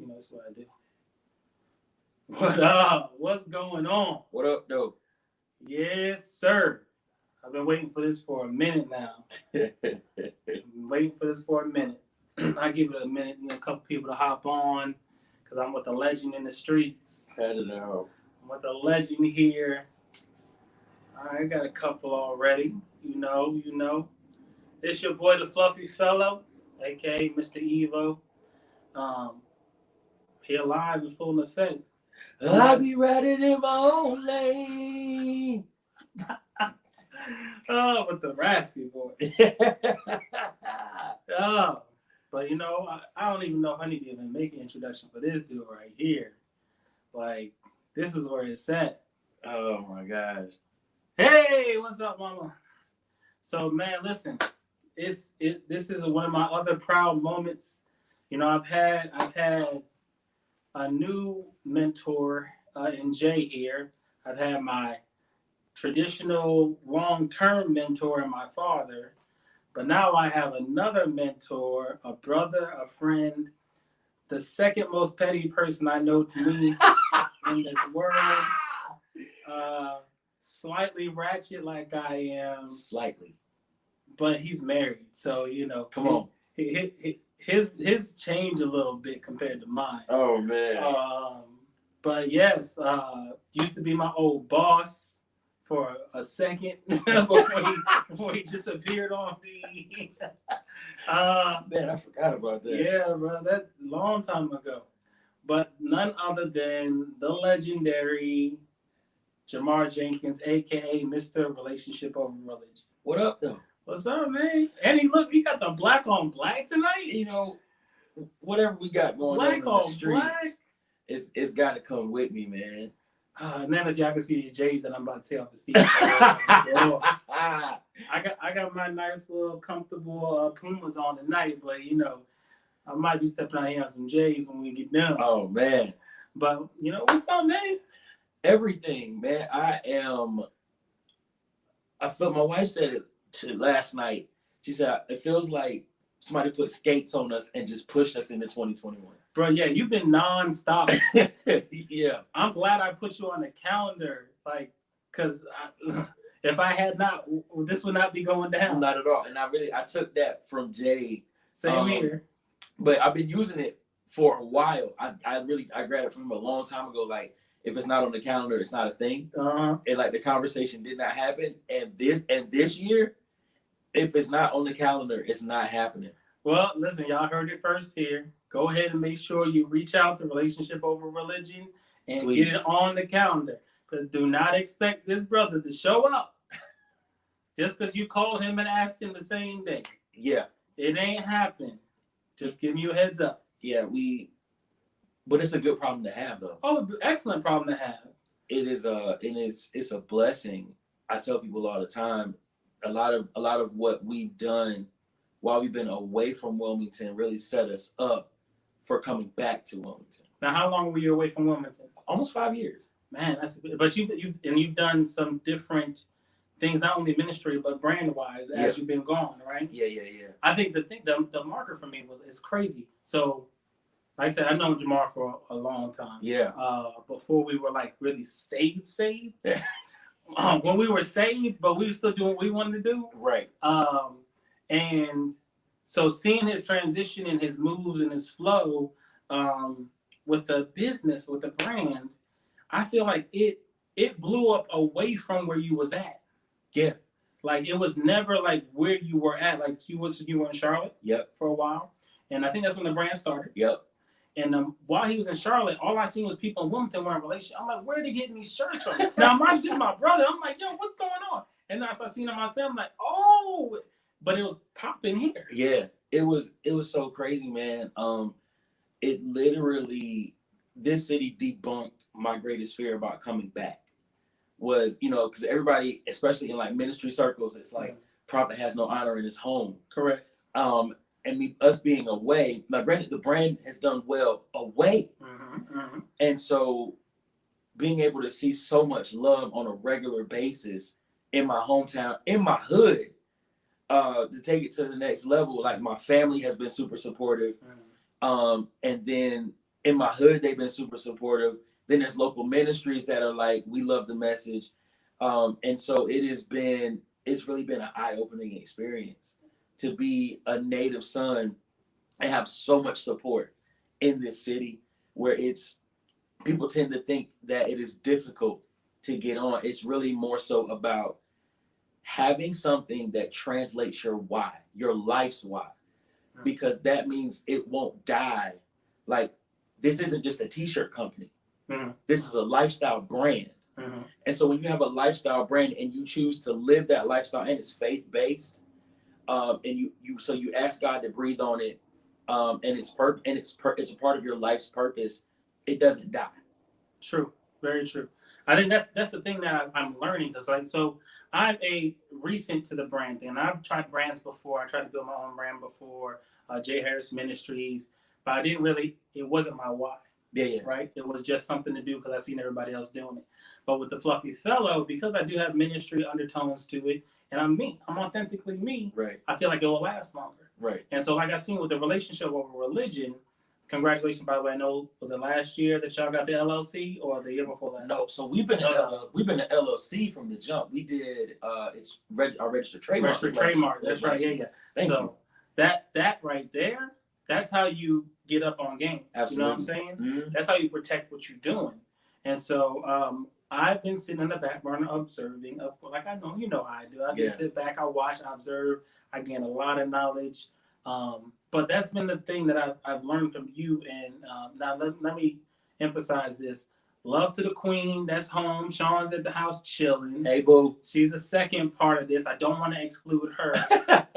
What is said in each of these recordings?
You know, that's what I do. What up? What's going on? What up, though? Yes, sir. I've been waiting for this for a minute now. I've been waiting for this for a minute. I give it a minute, a couple people to hop on, because I'm with a legend in the streets. I don't know. I'm with a legend here. I got a couple already. You know. It's your boy, the Fluffy Fellow, a.k.a. Mr. Evo. He alive in full effect. I'll be riding in my own lane. Oh, with the raspy voice. Oh, but I don't even know if I need to even make an introduction for this dude right here. Like, this is where it's at. Oh my gosh. Hey, what's up, mama? So, man, listen, this is one of my other proud moments. I've had a new mentor in Jay here. I've had my traditional long-term mentor in my father, but now I have another mentor, a brother, a friend, the second most petty person I know to me in this world. Slightly ratchet like I am. Slightly. But he's married, so Come on. His changed a little bit compared to mine. Oh man. But yes, used to be my old boss for a second before he disappeared on me. Man, I forgot about that. Yeah, bro, that's a long time ago. But none other than the legendary Jamar Jenkins, aka Mr. Relationship Over Religion. What up, though? What's up, man? And he got the black on black tonight. Whatever we got going black on in the streets, black? it's got to come with me, man. Now that y'all can see these J's that I'm about to take off his feet. I got my nice little comfortable Pumas on tonight, but I might be stepping out here on some J's when we get done. Oh man. But what's up, man? Everything, man. I felt my wife said it last night. She said it feels like somebody put skates on us and just pushed us into 2021. Bro, yeah, you've been nonstop. Yeah. I'm glad I put you on the calendar, because if I had not, this would not be going down. Not at all. And I took that from Jay. Same here. But I've been using it for a while. I grabbed it from him a long time ago. Like, if it's not on the calendar, it's not a thing. Uh-huh. And the conversation did not happen. And this year, if it's not on the calendar, it's not happening. Well, listen, y'all heard it first here. Go ahead and make sure you reach out to Relationship Over Religion and Please. Get it on the calendar. Because do not expect this brother to show up just because you called him and asked him the same day. Yeah. It ain't happening. Just giving you a heads up. Yeah, but it's a good problem to have, though. Oh, excellent problem to have. It's a blessing. I tell people all the time, a lot of what we've done while we've been away from Wilmington really set us up for coming back to Wilmington. Now, how long were you away from Wilmington? Almost 5 years. Man, but you've done some different things, not only ministry but brand wise as you've been gone, right? Yeah. I think the marker for me it's crazy. So, like I said, I've known Jamar for a long time. Yeah. Before we were really saved. Yeah. When we were saved, but we were still doing what we wanted to do. Right. And so seeing his transition and his moves and his flow with the business, with the brand, I feel like it blew up away from where you was at. Yeah. It was never where you were at. You were in Charlotte. Yep. For a while. And I think that's when the brand started. Yep. And while he was in Charlotte, all I seen was people in Wilmington wearing relationship. I'm like, where are they getting these shirts from? Now, mind you, this is my brother. I'm like, yo, what's going on? And then I started seeing him on my family. I'm like, oh, but it was popping here. Yeah, it was so crazy, man. It literally, this city debunked my greatest fear about coming back. Was, because everybody, especially in ministry circles, it's prophet has no honor in his home. Correct. And us being away, granted, the brand has done well away. Mm-hmm, mm-hmm. And so being able to see so much love on a regular basis in my hometown, in my hood, to take it to the next level, my family has been super supportive. Mm-hmm. And then In my hood, they've been super supportive. Then there's local ministries that are like, we love the message. And so it's really been an eye-opening experience to be a native son and have so much support in this city where people tend to think that it is difficult to get on. It's really more so about having something that translates your why, your life's why, because that means it won't die. Like, this isn't just a t-shirt company. Mm-hmm. This is a lifestyle brand. Mm-hmm. And so when you have a lifestyle brand and you choose to live that lifestyle and it's faith-based, and you ask God to breathe on it, and it's a part of your life's purpose, it doesn't die. True, very true. I think that's the thing that I'm learning, because so I'm a recent to the brand thing. I've tried brands before. I tried to build my own brand before, J. Harris Ministries, but I didn't really. It wasn't my why. Yeah. Right. It was just something to do because I seen everybody else doing it. But with the Fluffy Fellow, because I do have ministry undertones to it, and I'm me. I'm authentically me. Right. I feel like it will last longer. Right. And so, like I seen with the relationship over religion. Congratulations, by the way. I know, was it last year that y'all got the LLC or the year before that? No, so we've been an LLC from the jump. We did it's our registered trademark. Registered trademark. That's right. Yeah. Thank you. That right there, that's how you get up on game. Absolutely. You know what I'm saying? Mm-hmm. That's how you protect what you're doing. And so I've been sitting in the back burner observing. Like I know, how I do. I just sit back, I watch, I observe, I gain a lot of knowledge. But that's been the thing that I've learned from you. And now let me emphasize this. Love to the queen. That's home. Sean's at the house chilling. Hey, boo. She's the second part of this. I don't want to exclude her.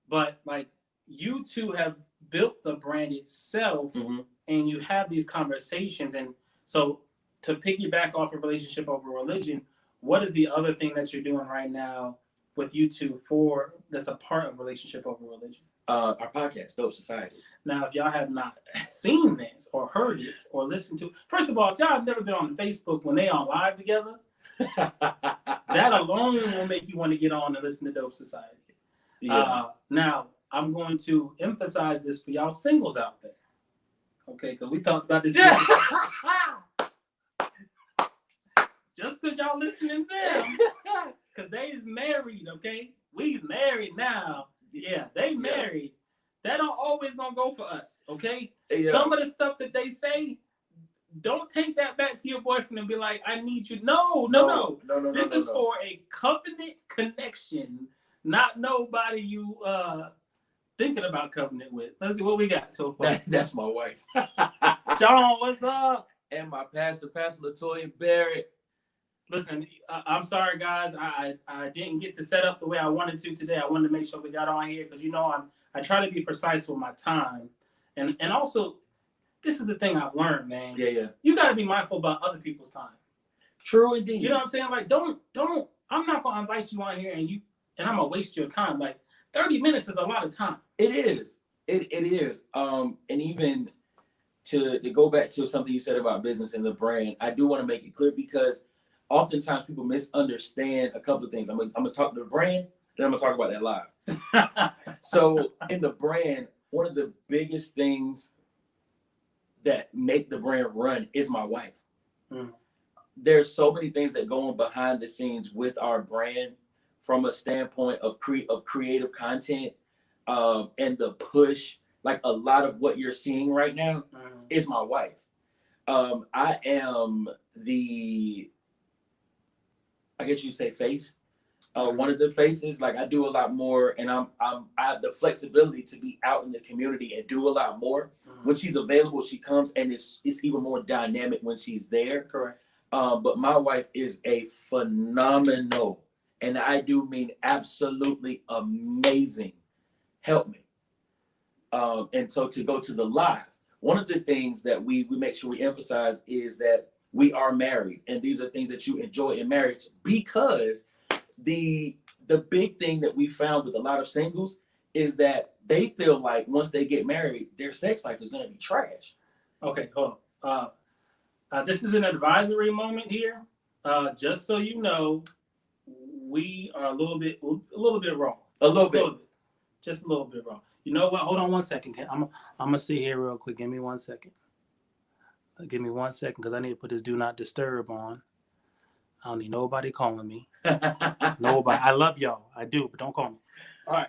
But like, you two have built the brand itself, mm-hmm. and you have these conversations. And so to piggyback off of relationship over religion, what is the other thing that you're doing right now with you two that's a part of relationship over religion? Our podcast, Dope Society. Now, if y'all have not seen this or heard it or listened to, first of all, if y'all have never been on Facebook when they on live together, that alone will make you want to get on and listen to Dope Society. Yeah. Now, I'm going to emphasize this for y'all singles out there. Okay, because we talked about this. Just because y'all listening to them, because they is married, okay? We's married now. Yeah, they married. That don't always gonna go for us, okay? Yeah. Some of the stuff that they say, don't take that back to your boyfriend and be like, I need you. No. This is for a covenant connection, not nobody you thinking about covenant with. Let's see what we got so far. That's my wife. John, what's up? And my Pastor Latoya Barrett. Listen, I'm sorry, guys. I didn't get to set up the way I wanted to today. I wanted to make sure we got on here because, I try to be precise with my time. And also, this is the thing I've learned, man. Yeah. You got to be mindful about other people's time. True indeed. You know what I'm saying? Like, don't. I'm not going to invite you on here and I'm going to waste your time. Like, 30 minutes is a lot of time. It is. It is. And even to go back to something you said about business and the brand, I do want to make it clear because oftentimes people misunderstand a couple of things. I'm gonna talk to the brand, then I'm gonna talk about that live. So in the brand, one of the biggest things that make the brand run is my wife. Mm. There's so many things that go on behind the scenes with our brand from a standpoint of creative content, and the push. Like a lot of what you're seeing right now is my wife. I am I guess you say face. One of the faces, like I do a lot more, and I have the flexibility to be out in the community and do a lot more. Mm-hmm. When she's available, she comes, and it's even more dynamic when she's there. Correct. But my wife is a phenomenal, and I do mean absolutely amazing, help me. And so to go to the live, one of the things that we make sure we emphasize is that we are married, and these are things that you enjoy in marriage, because the big thing that we found with a lot of singles is that they feel like once they get married, their sex life is going to be trash. Okay, hold on. This is an advisory moment here. Just so you know, we are a little bit wrong. A little bit. Just a little bit wrong. You know what? Hold on 1 second. I'm gonna sit here real quick. Give me 1 second. Give me 1 second because I need to put this do not disturb on. I don't need nobody calling me. Nobody. I love y'all. I do, but don't call me. All right.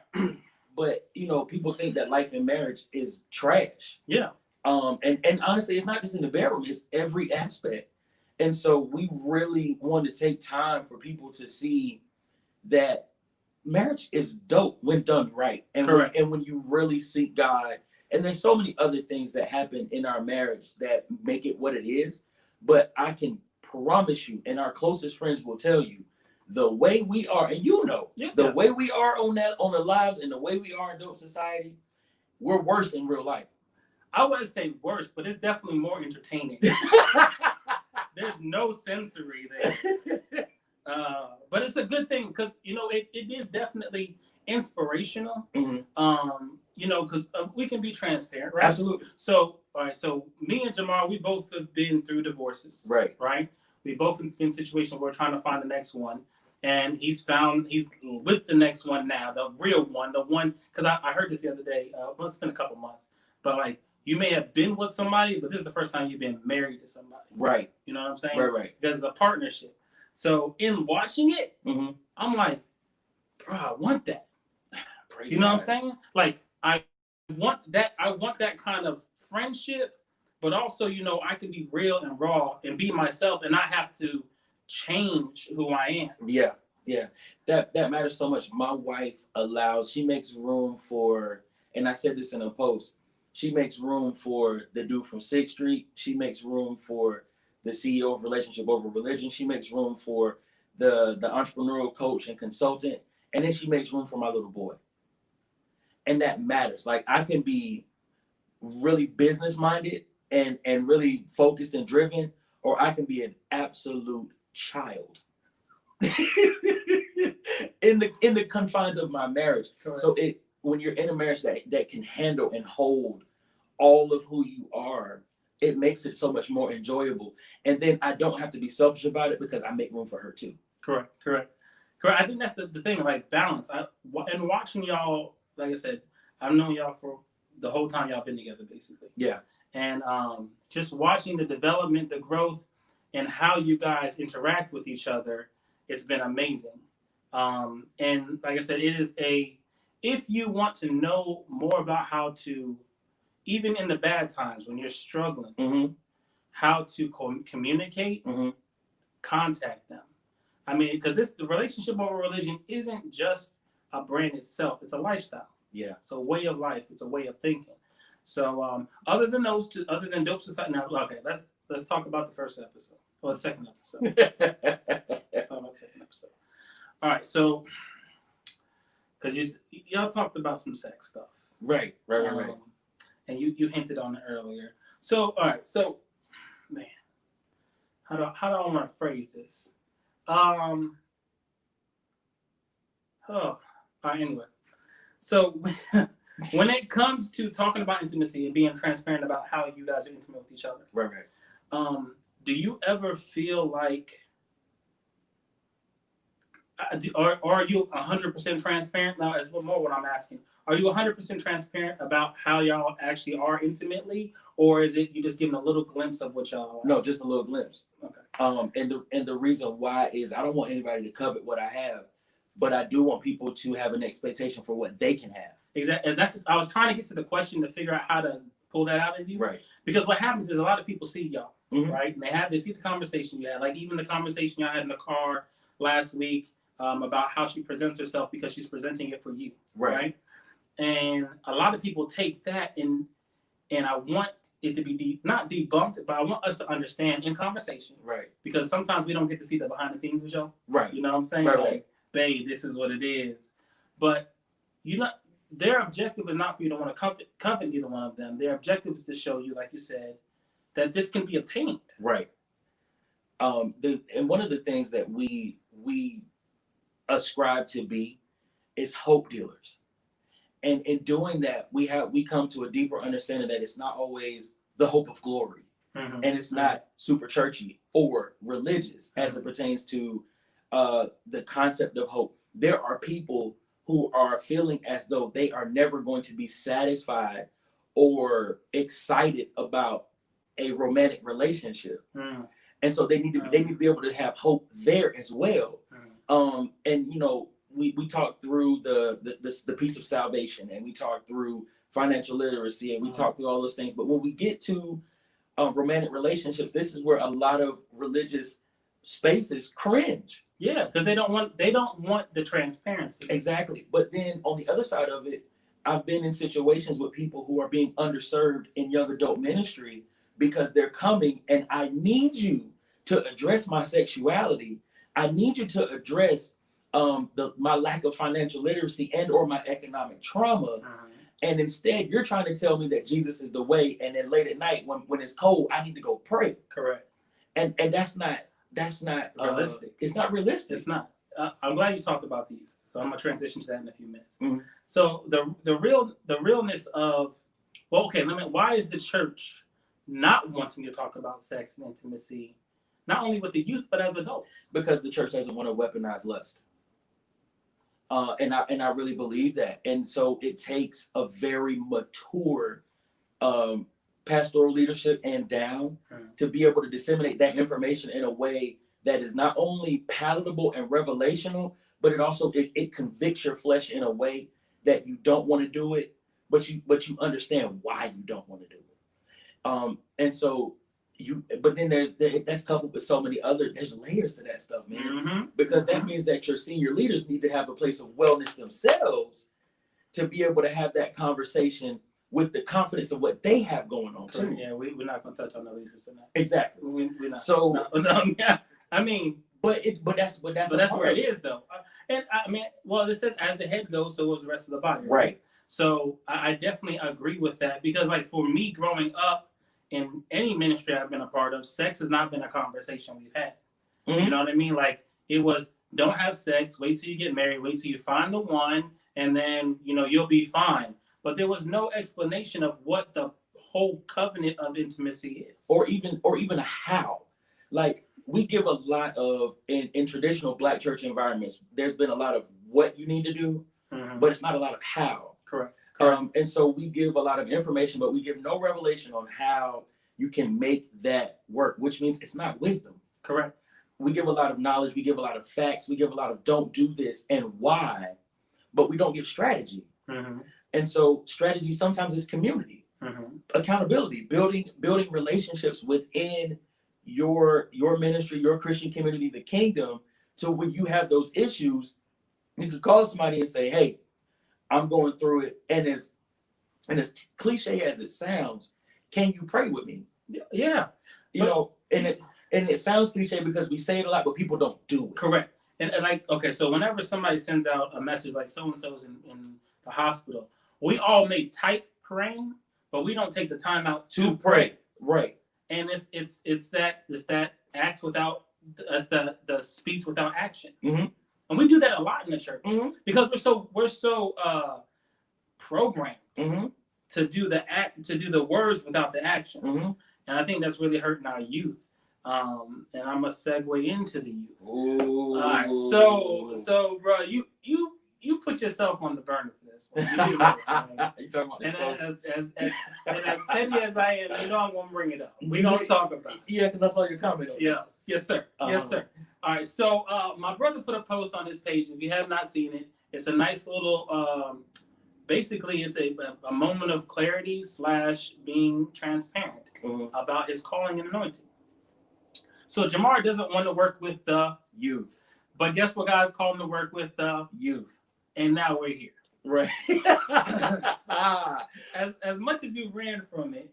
But you know, people think that life in marriage is trash. Yeah. And honestly, it's not just in the bedroom; it's every aspect. And so we really want to take time for people to see that marriage is dope when done right, and Correct. when you really seek God. And there's so many other things that happen in our marriage that make it what it is. But I can promise you, and our closest friends will tell you, the way we are, and you know, Yeah. the way we are on the lives, and the way we are in dope society, we're worse in real life. I wouldn't say worse, but it's definitely more entertaining. There's no sensory there. But it's a good thing because, you know, it is definitely inspirational. Mhm. You know, because we can be transparent, right? Absolutely. So, all right. So me and Jamal, we both have been through divorces. Right. Right. We both been in situations where we're trying to find the next one. And he's with the next one now, the real one, the one, because I heard this the other day. Well, it's been a couple months, but like you may have been with somebody, but this is the first time you've been married to somebody. Right. You know what I'm saying? Right. Because it's a partnership. So in watching it, Mm-hmm. I'm like, bro, I want that. Praise You know God. what I'm saying? Like I want that. I want that kind of friendship, but also, you know, I can be real and raw and be myself, and not have to change who I am. Yeah. That matters so much. My wife she makes room for, and I said this in a post, she makes room for the dude from 6th Street. She makes room for the CEO of Relationship Over Religion. She makes room for the entrepreneurial coach and consultant. And then she makes room for my little boy. And that matters. Like I can be really business minded and really focused and driven, or I can be an absolute child. in the confines of my marriage. Correct. So when you're in a marriage that can handle and hold all of who you are, it makes it so much more enjoyable. And then I don't have to be selfish about it because I make room for her too. Correct. I think that's the thing, like balance. And watching y'all, like I said, I've known y'all for the whole time y'all been together, basically. Yeah. And just watching the development, the growth, and how you guys interact with each other, it's been amazing. And like I said, if you want to know more about how to, even in the bad times when you're struggling, Mm-hmm. how to communicate, Mm-hmm. contact them. I mean, because the Relationship Over Religion isn't just a brand itself; it's a lifestyle. Yeah. It's a way of life. It's a way of thinking. So, other than those two, other than Dope Society, now okay, let's talk about the first episode or the second episode. Let's talk about the second episode. All right, so because y'all talked about some sex stuff, Right. and you hinted on it earlier. So, all right, so man, how do I want to phrase this? Oh, all right, anyway. So when it comes to talking about intimacy and being transparent about how you guys are intimate with each other, Right. Do you ever feel like, or are you 100% transparent? Now, as more what I'm asking, are you 100% transparent about how y'all actually are intimately, or is it you just giving a little glimpse of what y'all are? No, just a little glimpse. Okay. And the reason why is I don't want anybody to covet what I have, but I do want people to have an expectation for what they can have. Exactly, and I was trying to get to the question to figure out how to pull that out of you. Right. Because what happens is a lot of people see y'all, Mm-hmm. right? And they see the conversation you had, like even the conversation y'all had in the car last week about how she presents herself because she's presenting it for you, right? And a lot of people take that and I want it to be not debunked, but I want us to understand in conversation, Right. because sometimes we don't get to see the behind the scenes with y'all. Right. You know what I'm saying? Right. Like, babe, this is what it is. But their objective is not for you to want to covet either one of them. Their objective is to show you, like you said, that this can be obtained. Right. And one of the things that we ascribe to be is hope dealers. And in doing that, we come to a deeper understanding that it's not always the hope of glory. Mm-hmm. And it's not super churchy or religious as it pertains to the concept of hope. There are people who are feeling as though they are never going to be satisfied or excited about a romantic relationship. Mm. And so they need to be able to have hope there as well. And we talked through the piece of salvation, and we talked through financial literacy, and we talked through all those things. But when we get to romantic relationships, this is where a lot of religious spaces cringe. Yeah, because they don't want the transparency. Exactly. But then on the other side of it, I've been in situations with people who are being underserved in young adult ministry because they're coming, and I need you to address my sexuality. I need you to address my lack of financial literacy and or my economic trauma. And instead, you're trying to tell me that Jesus is the way, and then late at night when it's cold, I need to go pray. Correct. And that's not realistic. It's not realistic. It's not. I'm glad you talked about the youth. So I'm gonna transition to that in a few minutes. Mm-hmm. So the realness of, well, okay, why is the church not wanting to talk about sex and intimacy, not only with the youth but as adults? Because the church doesn't want to weaponize lust. And I really believe that. And so it takes a very mature pastoral leadership and down to be able to disseminate that information in a way that is not only palatable and revelational, but it also it convicts your flesh in a way that you don't want to do it, but you understand why you don't want to do it. And so but then that's coupled with so many there's layers to that stuff, man. Because that means that your senior leaders need to have a place of wellness themselves to be able to have that conversation with the confidence of what they have going on too. Yeah, we're not going to touch on the leaders tonight. Exactly. We're not. So yeah, I mean, but that's where it is though. And I mean, well, they said as the head goes, so goes the rest of the body. Right. So I definitely agree with that, because like for me growing up in any ministry I've been a part of, sex has not been a conversation we've had. You know what I mean? Like it was, don't have sex, wait till you get married, wait till you find the one, and then you'll be fine. But there was no explanation of what the whole covenant of intimacy is, or even a how. Like we give a lot of in traditional Black church environments, there's been a lot of what you need to do, but it's not a lot of how. Correct. And so we give a lot of information, but we give no revelation on how you can make that work, which means it's not wisdom. Correct. We give a lot of knowledge, we give a lot of facts, we give a lot of don't do this and why, but we don't give strategy. And so strategy sometimes is community, accountability, building relationships within your ministry, your Christian community, the kingdom, so when you have those issues, you can call somebody and say, hey, I'm going through it, and as cliche as it sounds, can you pray with me? Yeah. And it sounds cliche because we say it a lot, but people don't do it. Correct. And like, okay, so whenever somebody sends out a message like so-and-so's in the hospital, we all may type praying, but we don't take the time out to pray. Right. And it's that acts without, it's the speech without action. And we do that a lot in the church because we're so programmed to do the words without the actions. And I think that's really hurting our youth. And I'm gonna segue into the youth. Ooh. All right, so bro, you put yourself on the burner for this one. You talking about and as petty as I am, I'm gonna bring it up. We're gonna talk about it. Yeah, because I saw your comment. Yes, sir. Yes, sir. All right, so my brother put a post on his page. If you have not seen it, it's a nice little. Basically, it's a moment of clarity / being transparent about his calling and anointing. So Jamar doesn't want to work with the youth, but guess what? God's called him to work with the youth, and now we're here. Right. As much as you ran from it,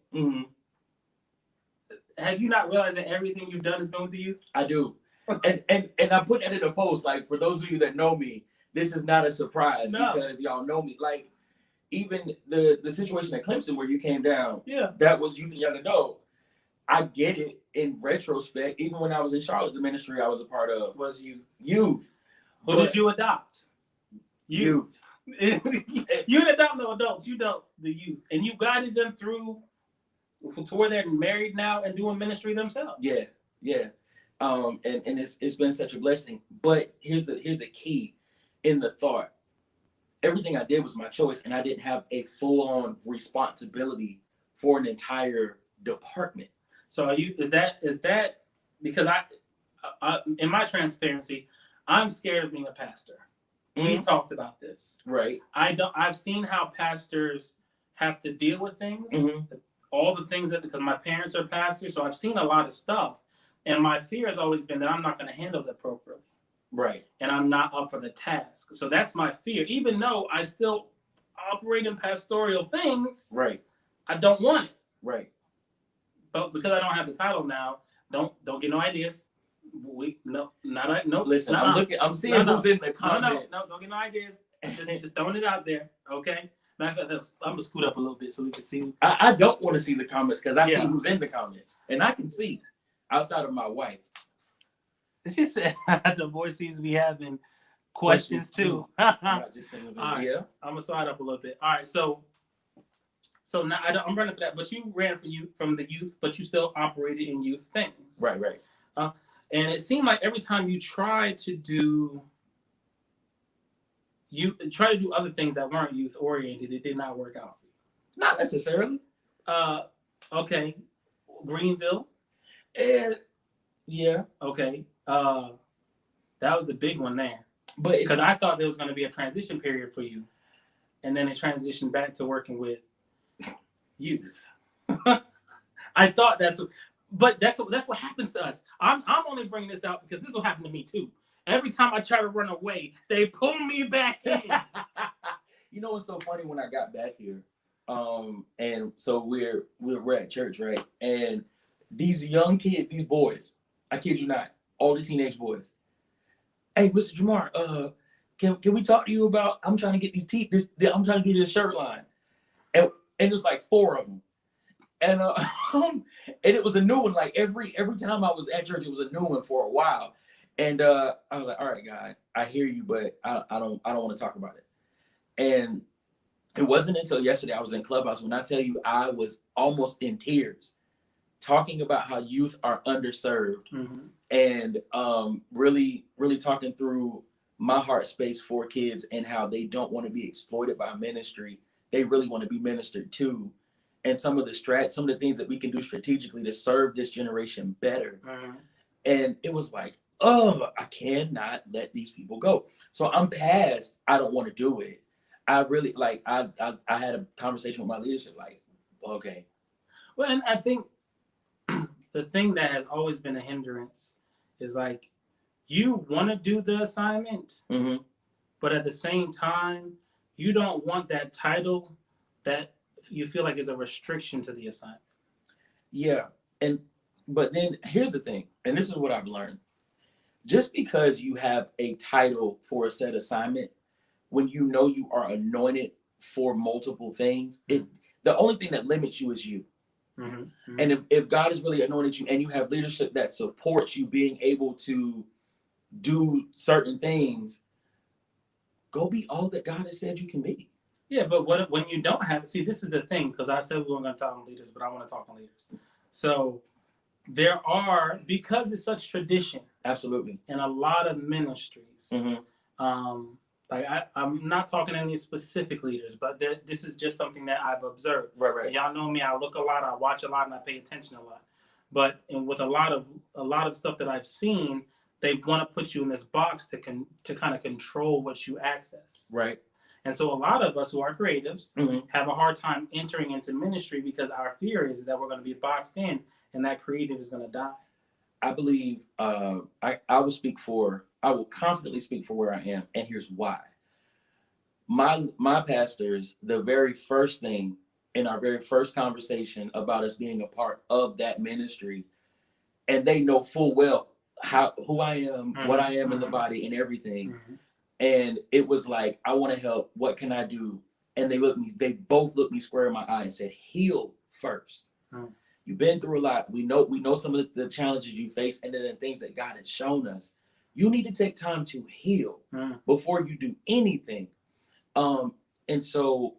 have you not realized that everything you've done has been with the youth? I do, and I put that in a post. Like for those of you that know me, this is not a surprise because y'all know me. Like even the situation at Clemson where you came down, that was youth and young adult. I get it in retrospect. Even when I was in Charlotte, the ministry I was a part of was youth. Who did you adopt? Youth. You didn't adopt no adults. You adopted the youth, and you guided them through to where they're married now and doing ministry themselves. Yeah. And it's been such a blessing. But here's the key in the thought. everything I did was my choice, and I didn't have a full-on responsibility for an entire department. So are you? Is that because I in my transparency, I'm scared of being a pastor. We've talked about this. Right. I've seen how pastors have to deal with things, all the things that, because my parents are pastors, so I've seen a lot of stuff, and my fear has always been that I'm not going to handle it appropriately. Right. And I'm not up for the task. So that's my fear. Even though I still operate in pastoral things, Right. I don't want it. Right. But because I don't have the title now, don't get no ideas. No. Listen, I'm seeing who's in the comments. No, don't get no ideas. Just throwing it out there, okay? Matter of fact, I'm gonna scoot up a little bit so we can see. I don't want to see the comments because I see who's in the comments, and I can see outside of my wife. She said the boy seems to be having questions too. Not just saying, right. Yeah. I'm gonna slide up a little bit. All right, so now I'm running for that, but you ran from the youth, but you still operated in youth things. Right. And it seemed like every time you tried to do other things that weren't youth oriented, it did not work out for you. Not necessarily. Okay. Greenville. Yeah. Okay. That was the big one there. But because I thought there was going to be a transition period for you, and then it transitioned back to working with youth. I thought that's what happens to us. I'm only bringing this out because this will happen to me too. Every time I try to run away, they pull me back in. You know what's so funny? When I got back here, and so we're at church, right? And these young kids, these boys, I kid you not, all the teenage boys. Hey, Mr. Jamar, can we talk to you about? I'm trying to get I'm trying to do this shirt line, and there's like 4 of them. And and it was a new one. Like every time I was at church, it was a new one for a while. And I was like, all right, God, I hear you, but I don't want to talk about it. And it wasn't until yesterday I was in Clubhouse when I tell you I was almost in tears talking about how youth are underserved, and really talking through my heart space for kids and how they don't want to be exploited by ministry. They really want to be ministered to. And some of the things that we can do strategically to serve this generation better. And it was like, oh, I cannot let these people go. So I'm past, I don't want to do it. I really I had a conversation with my leadership, like, okay. Well, and I think the thing that has always been a hindrance is like, you want to do the assignment, but at the same time, you don't want that title that you feel like is a restriction to the assignment. Yeah. But then here's the thing, and this is what I've learned. Just because you have a title for a set assignment, when you know you are anointed for multiple things, the only thing that limits you is you. And if God has really anointed you and you have leadership that supports you being able to do certain things, go be all that God has said you can be. Yeah, but when you don't have, see, this is the thing, because I said we weren't going to talk on leaders, but I want to talk on leaders. So there are, because it's such tradition. Absolutely. In a lot of ministries. Like I'm not talking to any specific leaders, but this is just something that I've observed. Right. Y'all know me, I look a lot, I watch a lot, and I pay attention a lot. But with a lot of stuff that I've seen, they want to put you in this box to kind of control what you access. Right. And so a lot of us who are creatives have a hard time entering into ministry because our fear is that we're going to be boxed in and that creative is going to die. I believe I will confidently speak for where I am, and here's why. My pastors, the very first thing in our very first conversation about us being a part of that ministry, and they know full well who I am, what I am in the body and everything. And it was like, I want to help. What can I do? And they both looked me square in my eye and said, heal first. You've been through a lot. We know some of the challenges you face and then the things that God has shown us. You need to take time to heal before you do anything. And so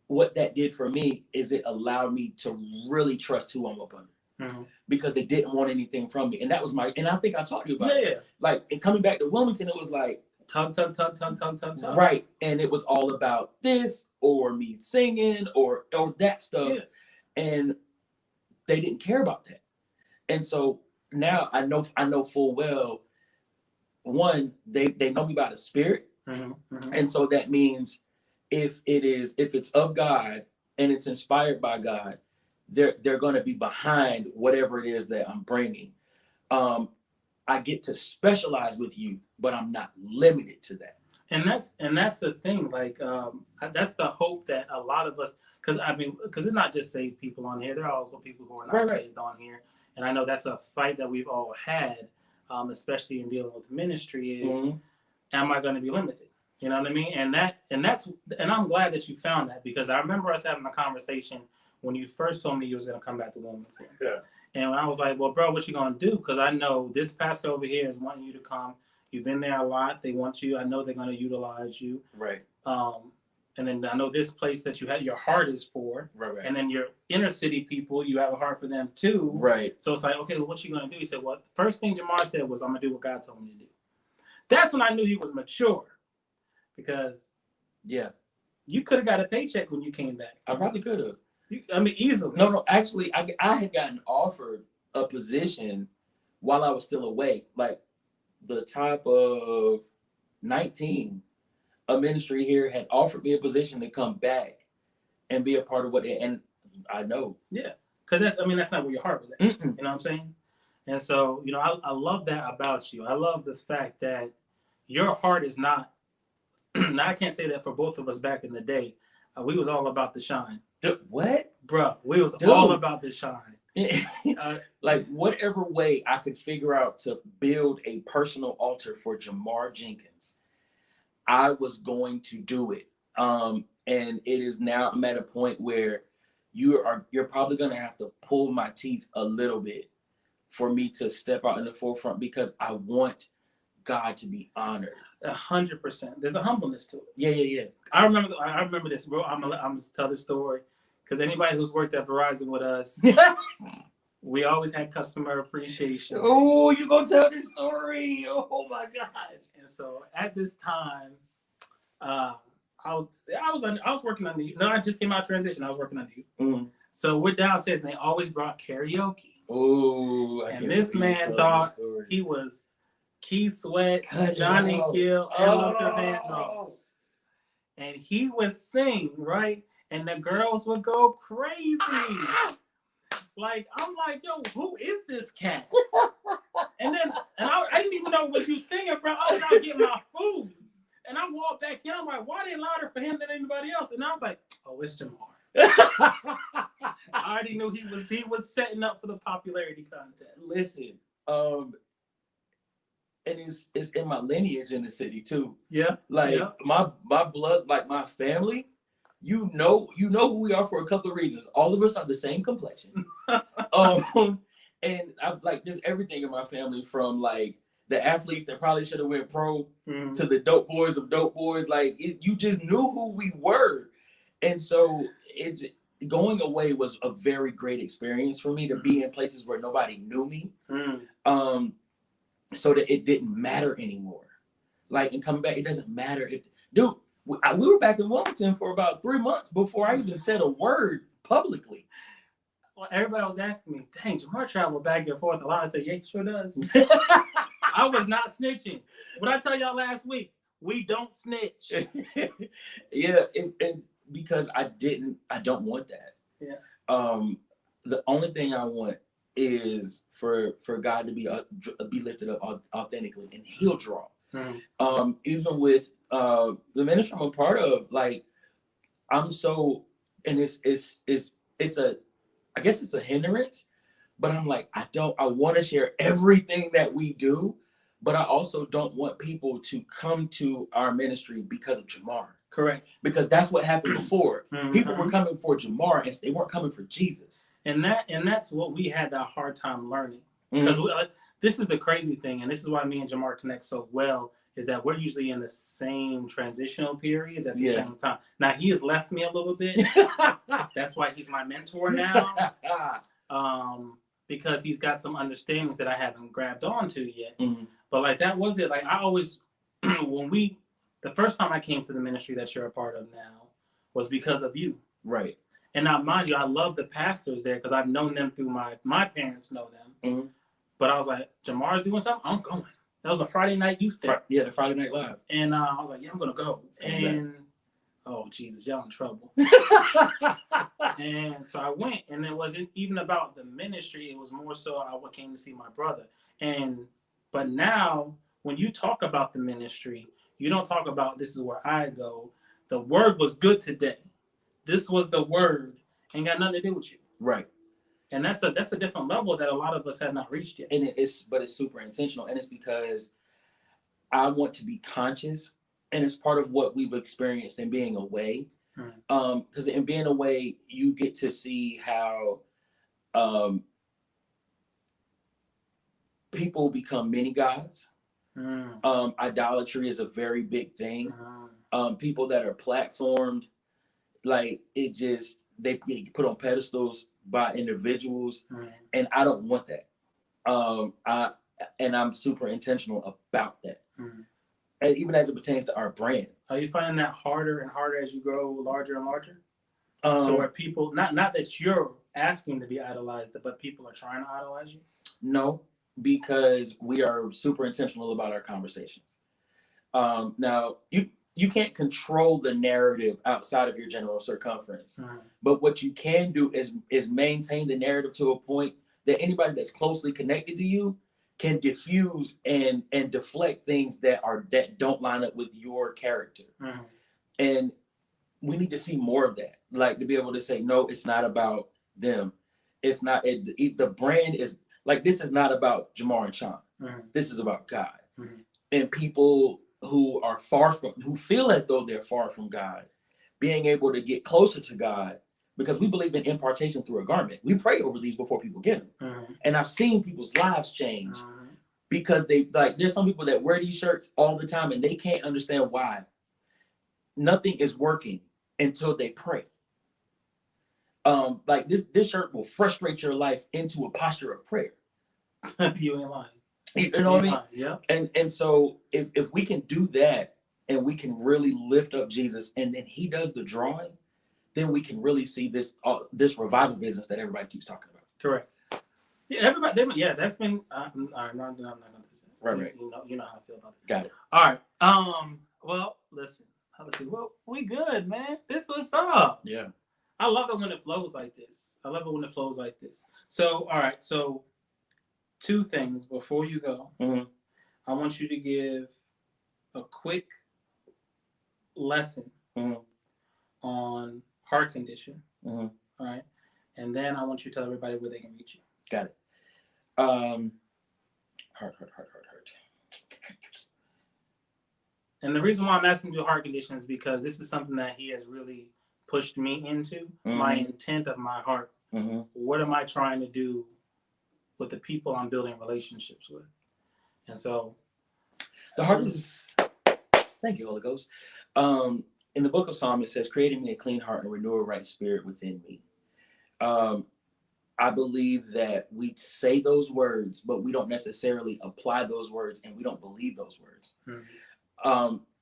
what that did for me is it allowed me to really trust who I'm up under. Because they didn't want anything from me. And that was and I think I talked to you about it. Like, and coming back to Wilmington, it was like, tug, tug, tug, tug, tug, tug, tug. Right. And it was all about this or me singing or that stuff. Yeah. And they didn't care about that. And so now I know full well, one, they know me by the Spirit. And so that means if it's of God and it's inspired by God, they're going to be behind whatever it is that I'm bringing. I get to specialize with youth, but I'm not limited to that. And that's the thing. Like that's the hope that a lot of us, because it's not just saved people on here. There are also people who are not saved on here. And I know that's a fight that we've all had, especially in dealing with ministry. Is am I going to be limited? You know what I mean? And I'm glad that you found that, because I remember us having a conversation when you first told me you was going to come back to Wilmington. Yeah. And when I was like, well, bro, what you going to do? Because I know this pastor over here is wanting you to come. You've been there a lot. They want you. I know they're going to utilize you. Right. And then I know this place that you had your heart is for. Right. And then your inner city people, you have a heart for them too. Right. So it's like, okay, well, what you going to do? He said, well, the first thing Jamar said was, I'm going to do what God told me to do. That's when I knew he was mature. Because you could have got a paycheck when you came back. I probably could have. Easily. No, actually, I had gotten offered a position while I was still away. Like the top of 19, a ministry here had offered me a position to come back and be a part of and I know. Yeah, because that's not where your heart was at. You know what I'm saying? And so, I love that about you. I love the fact that your heart is not. Now I can't say that for both of us back in the day. We was all about the shine. What? Bro, we was all about the shine. Like whatever way I could figure out to build a personal altar for Jamar Jenkins, I was going to do it. And it is now, I'm at a point where you're probably going to have to pull my teeth a little bit for me to step out in the forefront, because I want God to be honored. 100%. There's a humbleness to it. Yeah. I remember this, bro. I'm gonna tell this story because anybody who's worked at Verizon with us, we always had customer appreciation. Oh, you gonna tell this story? Oh my gosh! And so at this time, I was working under you. No, I just came out of transition. I was working under you. So we're downstairs, and they always brought karaoke. Oh, and this man thought he was Keith Sweat, Johnny Gill, and Luther Vandross. And he would sing, right? And the girls would go crazy. Like, I'm like, yo, who is this cat? And I didn't even know what you singing, bro. I was out getting my food. And I walked back in. I'm like, why are they louder for him than anybody else? And I was like, oh, it's Jamar. I already knew he was setting up for the popularity contest. Listen, and it's in my lineage in the city too. Yeah. Like my blood, like my family, you know who we are for a couple of reasons. All of us are the same complexion. And I'm like, there's everything in my family, from like the athletes that probably should have went pro to the dope boys of dope boys. Like you just knew who we were. And so going away was a very great experience for me, to be in places where nobody knew me. So that it didn't matter anymore. Like, and coming back, it doesn't matter we were back in Wilmington for about 3 months before I even said a word publicly. Well, everybody was asking me, dang, Jamar traveled back and forth a lot. I said, yeah, he sure does. I was not snitching. What I tell y'all last week, we don't snitch. Yeah, and because I don't want that. Yeah. The only thing I want is for God to be lifted up authentically, and He'll draw. Even with the ministry I'm a part of, like I'm so, and I guess it's a hindrance, but I'm like, I want to share everything that we do, but I also don't want people to come to our ministry because of Jamar. Correct. Because that's what happened before. People were coming for Jamar, and they weren't coming for Jesus. And that's what we had that hard time learning. Because this is the crazy thing, and this is why me and Jamar connect so well, is that we're usually in the same transitional periods at the same time. Now, he has left me a little bit. That's why he's my mentor now. Because he's got some understandings that I haven't grabbed onto yet. But like, that was it. Like, I always the first time I came to the ministry that you're a part of now was because of you. Right. And now, mind you, I love the pastors there because I've known them through my parents know them. Mm-hmm. But I was like, Jamar's doing something? I'm going. That was a Friday night youth thing. Yeah, the Friday Night Live. And I was like, yeah, I'm going to go. And, oh, Jesus, y'all in trouble. And so I went, and it wasn't even about the ministry. It was more so I came to see my brother. But now, when you talk about the ministry, you don't talk about this is where I go. The word was good today. This was the word. Ain't got nothing to do with you. Right. And that's a different level that a lot of us have not reached yet. And it's super intentional. And it's because I want to be conscious. And it's part of what we've experienced in being away. Because in being away, you get to see how people become many gods. Idolatry is a very big thing. People that are platformed, like it just, they get put on pedestals by individuals, and I don't want that. I'm super intentional about that. And even as it pertains to our brand. Are you finding that harder and harder as you grow larger and larger? So where people, not that you're asking to be idolized, but people are trying to idolize you? No, because we are super intentional about our conversations. Now, you can't control the narrative outside of your general circumference. But what you can do is maintain the narrative to a point that anybody that's closely connected to you can diffuse and deflect things that don't line up with your character. And we need to see more of that. Like to be able to say, no, it's not about them. It's not, the brand is like, this is not about Jamar and Sean. This is about God. And people who are who feel as though they're far from God, being able to get closer to God, because we believe in impartation through a garment. We pray over these before people get them. And I've seen people's lives change because there's some people that wear these shirts all the time and they can't understand why. Nothing is working until they pray. Like this shirt will frustrate your life into a posture of prayer. You ain't lying. You know what I mean? Yeah. And so if we can do that and we can really lift up Jesus and then he does the drawing, then we can really see this revival business that everybody keeps talking about. Correct. Yeah, everybody. That's been. I'm not gonna do that. Right. You know how I feel about it. Got it. All right. Well, listen. Let's see. Well, we good, man. This was up. Yeah. I love it when it flows like this. So, all right. So, two things before you go. I want you to give a quick lesson on heart condition. All right. And then I want you to tell everybody where they can reach you. Got it. Heart. And the reason why I'm asking you heart condition is because this is something that he has really pushed me into. My intent of my heart. What am I trying to do with the people I'm building relationships with? And so the heart is, thank you, Holy Ghost. In the book of Psalms, it says, create in me a clean heart and renew a right spirit within me. I believe that we say those words, but we don't necessarily apply those words and we don't believe those words.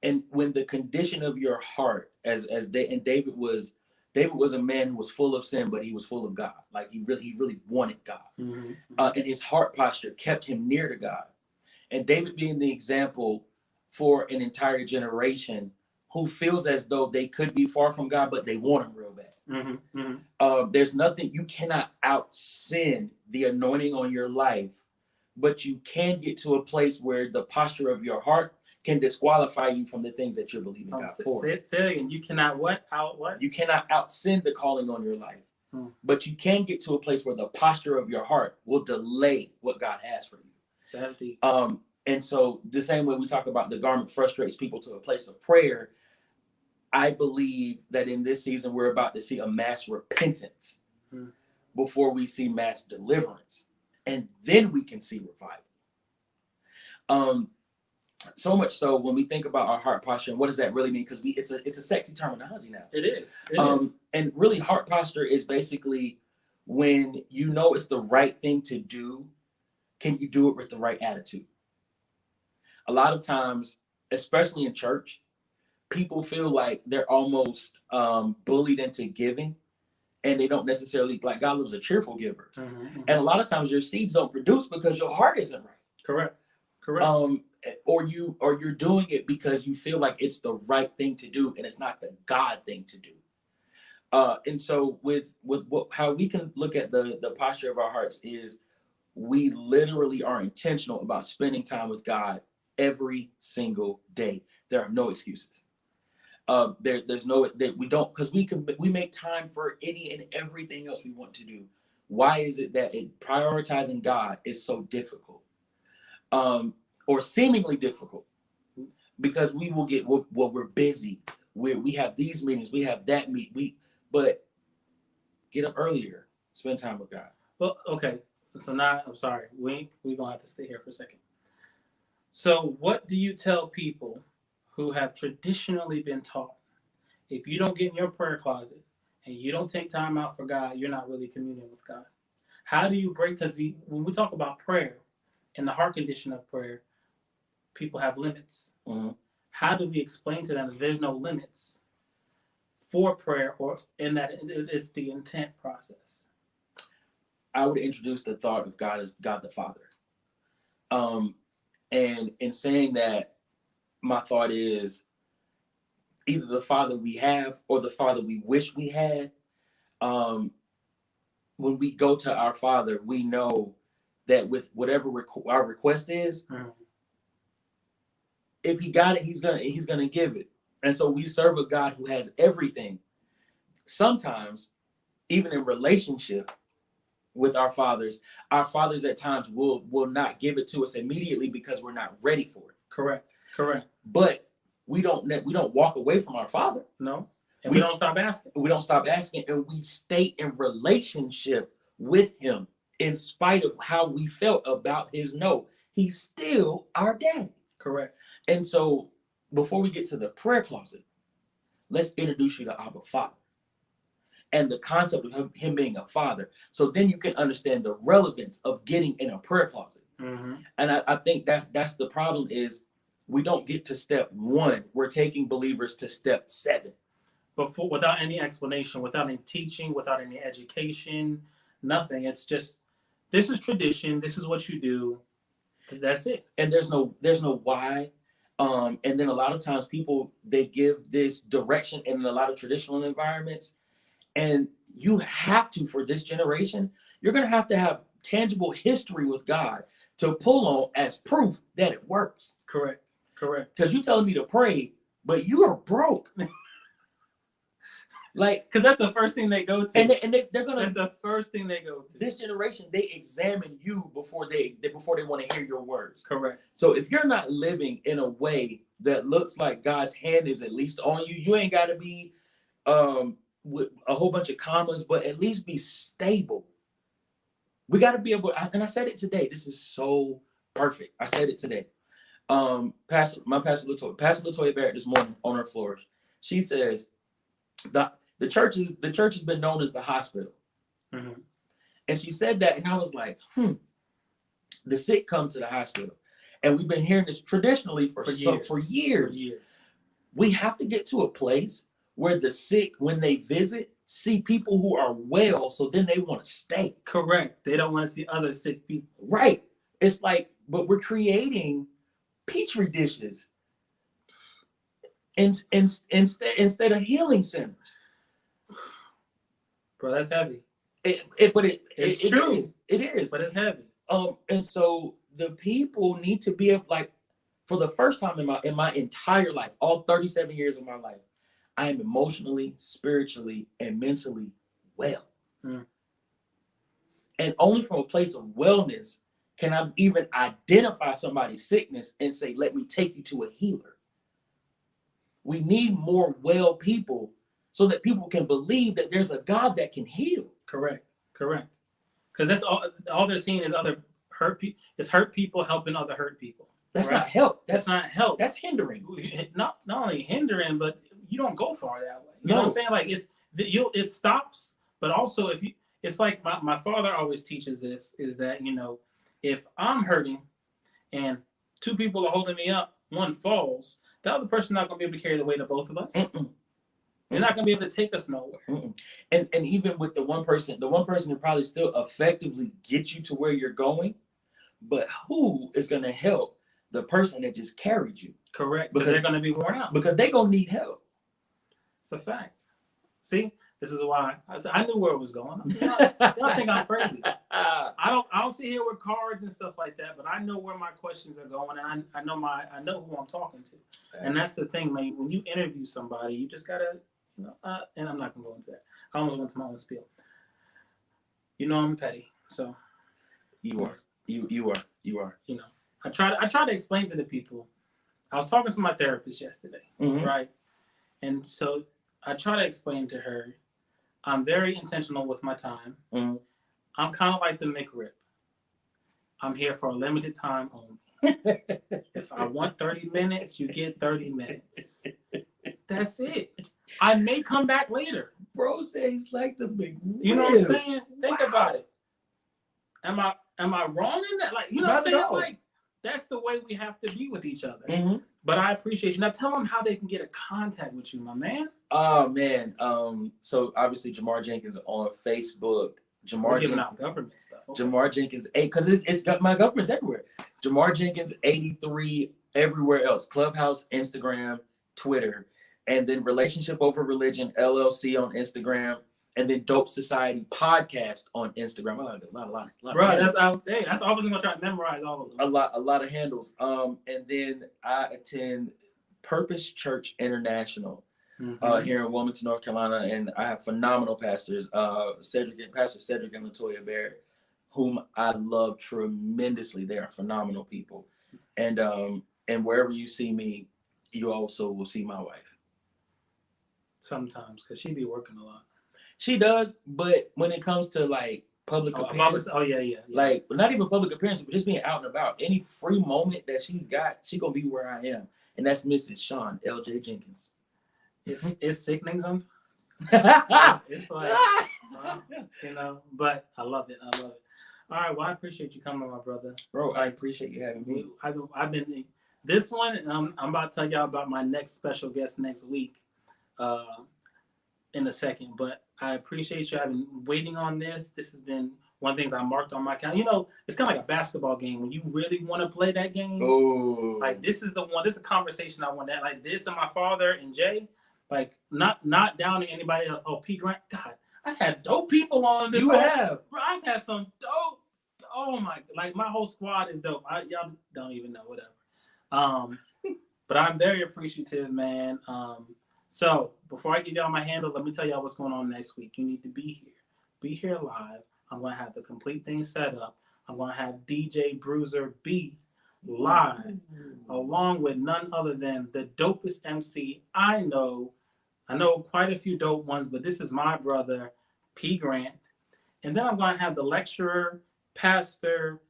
And when the condition of your heart, David was a man who was full of sin, but he was full of God. Like he really wanted God. And his heart posture kept him near to God. And David being the example for an entire generation who feels as though they could be far from God, but they want him real bad. There's nothing, you cannot out-sin the anointing on your life, but you can get to a place where the posture of your heart can disqualify you from the things that you're believing God for. Say again, you cannot what? You cannot out-sin the calling on your life, but you can get to a place where the posture of your heart will delay what God has for you. That's deep. And so the same way we talk about the garment frustrates people to a place of prayer, I believe that in this season, we're about to see a mass repentance before we see mass deliverance. And then we can see revival. So much so when we think about our heart posture, and what does that really mean? Because it's a sexy terminology now. It is. It is. And really heart posture is basically when you know it's the right thing to do, can you do it with the right attitude? A lot of times especially in church, people feel like they're almost bullied into giving, and they don't necessarily, like, God loves a cheerful giver. And a lot of times your seeds don't produce because your heart isn't right. Correct. Correct. Or you're doing it because you feel like it's the right thing to do, and it's not the God thing to do. And so with how we can look at the posture of our hearts is we literally are intentional about spending time with God every single day. There are no excuses. There's no that we don't, because we make time for any and everything else we want to do. Why is it that prioritizing God is so difficult, or seemingly difficult? Because we will get we're busy. We have these meetings, we have that but get up earlier, spend time with God. Well, okay. So now, I'm sorry, we're gonna have to stay here for a second. So what do you tell people who have traditionally been taught, if you don't get in your prayer closet and you don't take time out for God, you're not really communing with God? How do you break? Because when we talk about prayer and the heart condition of prayer, people have limits. Mm-hmm. How do we explain to them that there's no limits for prayer, or in that it's the intent process? I would introduce the thought of God as God the Father. And in saying that, my thought is either the Father we have or the Father we wish we had. When we go to our Father, we know that with whatever our request is, if He got it, He's gonna give it. And so we serve a God who has everything. Sometimes, even in relationship with our fathers at times will not give it to us immediately because we're not ready for it. Correct. But we don't walk away from our Father. No. And we don't stop asking. We don't stop asking, and we stay in relationship with Him in spite of how we felt about His no. He's still our dad. Correct. And so before we get to the prayer closet, let's introduce you to Abba Father and the concept of him being a father. So then you can understand the relevance of getting in a prayer closet. Mm-hmm. And I think that's the problem is we don't get to step 1. We're taking believers to step 7. Without any explanation, without any teaching, without any education, nothing. It's just, this is tradition. This is what you do. That's it. And there's no why. And then a lot of times people, they give this direction in a lot of traditional environments. And you have to, for this generation, you're going to have tangible history with God to pull on as proof that it works. Correct. Because you're telling me to pray, but you are broke. Like, because that's the first thing they go to. And they're going to. That's the first thing they go to. This generation, they examine you before they want to hear your words. Correct. So if you're not living in a way that looks like God's hand is at least on you, you ain't got to be with a whole bunch of commas, but at least be stable. We got to be able, and I said it today. This is so perfect. I said it today. Pastor Latoya Barrett this morning on her floors, she says the church has been known as the hospital. Mm-hmm. And she said that, and I was like, the sick come to the hospital. And we've been hearing this traditionally for years. We have to get to a place where the sick, when they visit, see people who are well, so then they want to stay. Correct. They don't want to see other sick people. Right. It's like, but we're creating petri dishes instead of healing centers. Bro, that's heavy. It's true. It is. But it's heavy. And so the people need to be able, like, for the first time in my entire life, all 37 years of my life, I am emotionally, spiritually, and mentally well. And only from a place of wellness can I even identify somebody's sickness and say, let me take you to a healer. We need more well people so that people can believe that there's a God that can heal. Correct. Because that's all they're seeing is other hurt people. It's hurt people helping other hurt people. That's not help. That's not help. That's hindering. Not only hindering, but you don't go far that way. You know what I'm saying? Like it stops, but also it's like my father always teaches this, is that, if I'm hurting and 2 people are holding me up, one falls, the other person's not going to be able to carry the weight of both of us. Mm-mm. They're not going to be able to take us nowhere. Mm-mm. And even with the one person who probably still effectively get you to where you're going, but who is going to help the person that just carried you? Correct, because they're going to be worn out. Because they're going to need help. It's a fact. See, this is why I knew where it was going. Y'all think I'm crazy. I don't sit here with cards and stuff like that, but I know where my questions are going, and I know who I'm talking to. And that's the thing, man. When you interview somebody, you just gotta, and I'm not gonna go into that. I almost went to my own spiel. I'm petty, so you are. You are. I try to explain to the people. I was talking to my therapist yesterday, right? And so I try to explain to her, I'm very intentional with my time. Mm-hmm. I'm kind of like the McRib. I'm here for a limited time only. If I want 30 minutes, you get 30 minutes. That's it. I may come back later. Bro said he's like the McRib. You know what I'm saying? Think about it. Am I wrong in that? Like, what I'm saying? Like, that's the way we have to be with each other. Mm-hmm. But I appreciate you. Now tell them how they can get a contact with you, my man. Oh man. So obviously Jamar Jenkins on Facebook. We're giving out government stuff. Okay. Jamar Jenkins 8, because it's got my government's everywhere. Jamar Jenkins 83 everywhere else. Clubhouse, Instagram, Twitter, and then Relationship Over Religion LLC on Instagram, and then Dope Society Podcast on Instagram. A lot. Right, that's I was gonna try to memorize all of them. A lot of handles. And then I attend Purpose Church International here in Wilmington, North Carolina, and I have phenomenal pastors, Pastor Cedric and Latoya Barrett, whom I love tremendously. They are phenomenal people, and wherever you see me, you also will see my wife. Sometimes, because she be working a lot. She does, but when it comes to like public appearances, yeah. Like not even public appearances, but just being out and about, any free moment that she's got, she gonna be where I am, and that's Mrs. Sean L.J. Jenkins. It's sickening sometimes. it's like, but I love it. All right, well, I appreciate you coming, my brother. Bro, I appreciate you having me. I've been this one, and I'm about to tell y'all about my next special guest next week, in a second. But I appreciate you. I've been waiting on this. This has been one of the things I marked on my calendar. It's kind of like a basketball game. When you really want to play that game, like this is the one. This is the conversation I want to have. Like this and my father and Jay. Like not downing anybody else. Oh, P. Grant. God, I've had dope people on this. You have. Bro, I've had some dope. Oh my! Like my whole squad is dope. Y'all don't even know, whatever. But I'm very appreciative, man. So before I give y'all my handle, let me tell y'all what's going on next week. You need to be here. Be here live. I'm gonna have the complete thing set up. I'm gonna have DJ Bruiser B live, along with none other than the dopest MC I know. I know quite a few dope ones, but this is my brother, P. Grant. And then I'm going to have the lecturer, pastor,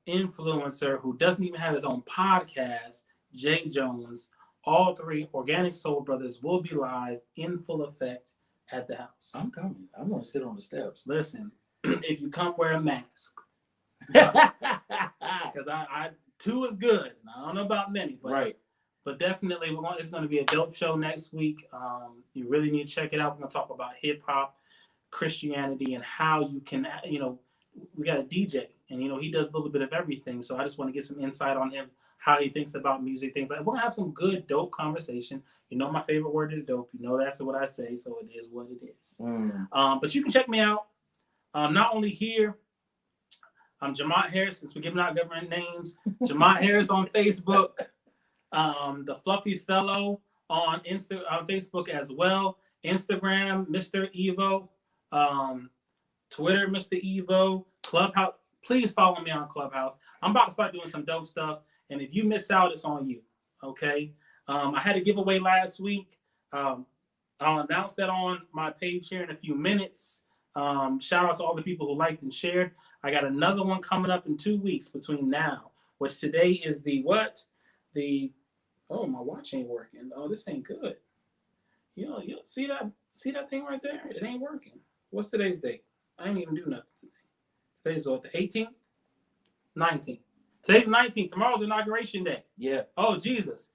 influencer who doesn't even have his own podcast, Jay Jones. All three Organic Soul Brothers will be live in full effect at the house. I'm coming. I'm going to sit on the steps. Listen, if you come, wear a mask. Because I 2 is good. I don't know about many, but right. But definitely, it's going to be a dope show next week. You really need to check it out. We're going to talk about hip hop, Christianity, and how you can, we got a DJ, and he does a little bit of everything. So I just want to get some insight on him, how he thinks about music, things like. We're gonna have some good, dope conversation. My favorite word is dope. That's what I say, so it is what it is. But you can check me out. Not only here. I'm Jamont Harris, since we're giving out government names. Jamont Harris on Facebook. The Fluffy Fellow on Facebook as well. Instagram, Mr. Evo. Twitter, Mr. Evo. Clubhouse. Please follow me on Clubhouse. I'm about to start doing some dope stuff. And if you miss out, it's on you. Okay? I had a giveaway last week. I'll announce that on my page here in a few minutes. Shout out to all the people who liked and shared. I got another one coming up in 2 weeks between now, which today is oh, my watch ain't working. Oh, this ain't good. You see that thing right there? It ain't working. What's today's date? I ain't even do nothing today. Today's what, the 18th? 19th. Today's 19th. Tomorrow's inauguration day. Yeah. Oh, Jesus.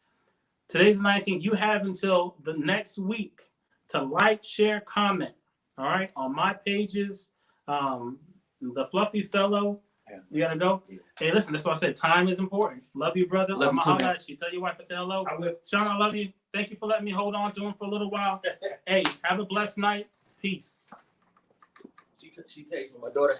Today's 19th. You have until the next week to like, share, comment. All right. On my pages, the Fluffy Fellow. Yeah. You got to go? Yeah. Hey, listen, that's why I said time is important. Love you, brother. Love you too, man. You. Tell your wife I said hello. I will. Sean, I love you. Thank you for letting me hold on to him for a little while. Hey, have a blessed night. Peace. She texted me. My daughter